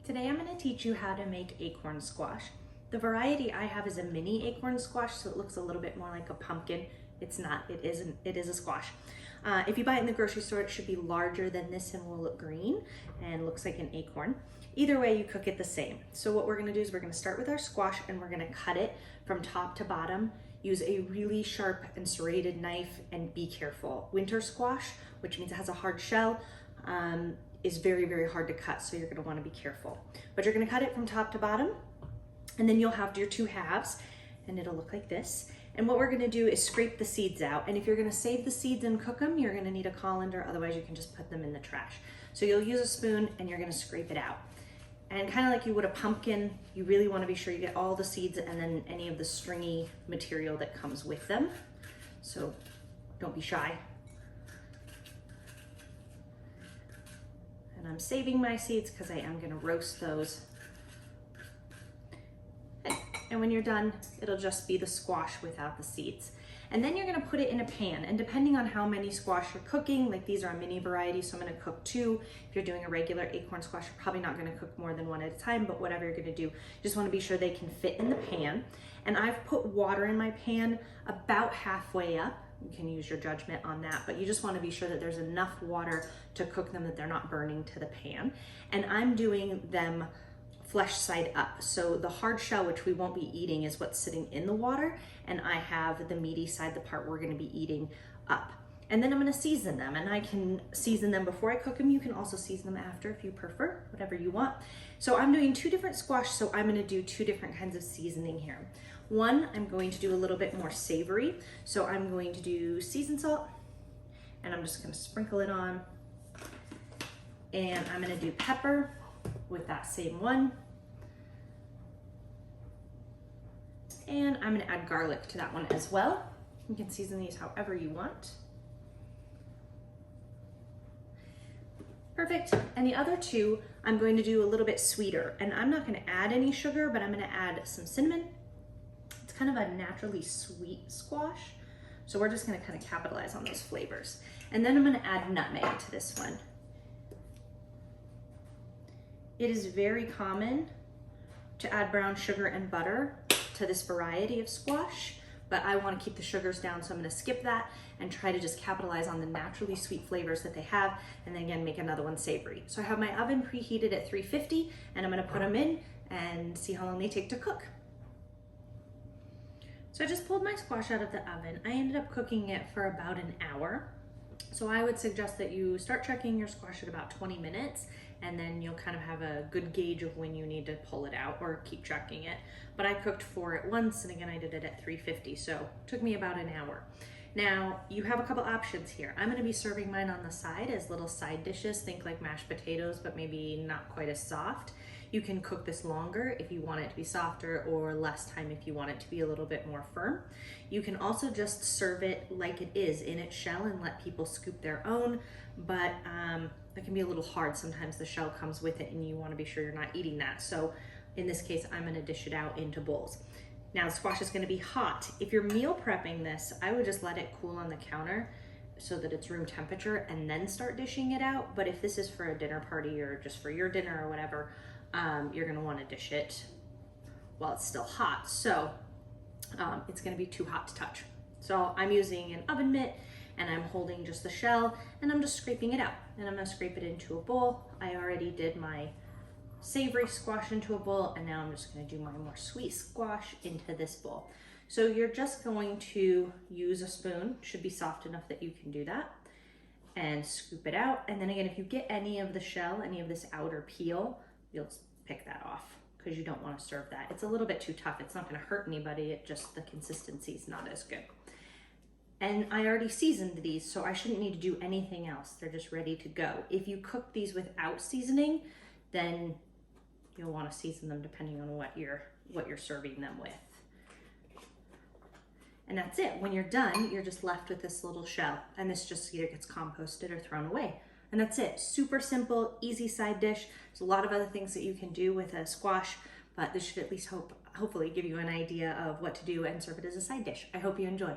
Today I'm going to teach you how to make acorn squash. The variety I have is a mini acorn squash, so it looks a little bit more like a pumpkin. It's not, it is a squash. If you buy it in the grocery store, it should be larger than this and will look green and looks like an acorn. Either way, you cook it the same. So what we're gonna do is we're gonna start with our squash and we're gonna cut it from top to bottom. Use a really sharp and serrated knife and be careful. Winter squash, which means it has a hard shell, is very, very hard to cut, so you're gonna wanna be careful. But you're gonna cut it from top to bottom, and then you'll have your two halves, and it'll look like this. And what we're gonna do is scrape the seeds out. And if you're gonna save the seeds and cook them, you're gonna need a colander, otherwise you can just put them in the trash. So you'll use a spoon and you're gonna scrape it out. And kind of like you would a pumpkin, you really wanna be sure you get all the seeds and then any of the stringy material that comes with them. So don't be shy. And I'm saving my seeds because I am gonna roast those. And when you're done, it'll just be the squash without the seeds. And then you're gonna put it in a pan, and depending on how many squash you're cooking, like these are a mini variety, so I'm gonna cook 2. If you're doing a regular acorn squash, you're probably not gonna cook more than 1 at a time, but whatever you're gonna do, you just wanna be sure they can fit in the pan. And I've put water in my pan about halfway up. You can use your judgment on that, but you just wanna be sure that there's enough water to cook them that they're not burning to the pan. And I'm doing them flesh side up. So the hard shell, which we won't be eating, is what's sitting in the water, and I have the meaty side, the part we're gonna be eating, up. And then I'm gonna season them, and I can season them before I cook them. You can also season them after if you prefer, whatever you want. So I'm doing 2 different squash, so I'm gonna do 2 different kinds of seasoning here. One, I'm going to do a little bit more savory. So I'm going to do seasoned salt, and I'm just gonna sprinkle it on. And I'm gonna do pepper with that same one. And I'm gonna add garlic to that one as well. You can season these however you want. Perfect. And the other 2, I'm going to do a little bit sweeter. And I'm not gonna add any sugar, but I'm gonna add some cinnamon. It's kind of a naturally sweet squash. So we're just gonna kind of capitalize on those flavors. And then I'm gonna add nutmeg to this one. It is very common to add brown sugar and butter to this variety of squash, but I want to keep the sugars down, so I'm going to skip that and try to just capitalize on the naturally sweet flavors that they have, and then again make another one savory. So I have my oven preheated at 350, and I'm going to put them in and see how long they take to cook. So I just pulled my squash out of the oven. I ended up cooking it for about an hour. So I would suggest that you start checking your squash at about 20 minutes, and then you'll kind of have a good gauge of when you need to pull it out or keep checking it. But I cooked 4 at once, and again, I did it at 350, so it took me about an hour. Now, you have a couple options here. I'm gonna be serving mine on the side as little side dishes. Think like mashed potatoes, but maybe not quite as soft. You can cook this longer if you want it to be softer, or less time if you want it to be a little bit more firm. You can also just serve it like it is in its shell and let people scoop their own, but it can be a little hard. Sometimes the shell comes with it and you wanna be sure you're not eating that. So in this case, I'm gonna dish it out into bowls. Now the squash is gonna be hot. If you're meal prepping this, I would just let it cool on the counter so that it's room temperature and then start dishing it out. But if this is for a dinner party or just for your dinner or whatever, you're gonna wanna dish it while it's still hot. So it's gonna be too hot to touch. So I'm using an oven mitt, and I'm holding just the shell, and I'm just scraping it out. And I'm gonna scrape it into a bowl. I already did my savory squash into a bowl, and now I'm just gonna do my more sweet squash into this bowl. So you're just going to use a spoon, should be soft enough that you can do that, and scoop it out. And then again, if you get any of the shell, any of this outer peel, you'll pick that off because you don't wanna serve that. It's a little bit too tough. It's not gonna hurt anybody, it just, the consistency is not as good. And I already seasoned these, so I shouldn't need to do anything else. They're just ready to go. If you cook these without seasoning, then you'll want to season them depending on what you're serving them with. And that's it. When you're done, you're just left with this little shell, and this just either gets composted or thrown away. And that's it. Super simple, easy side dish. There's a lot of other things that you can do with a squash, but this should at least hopefully give you an idea of what to do and serve it as a side dish. I hope you enjoy.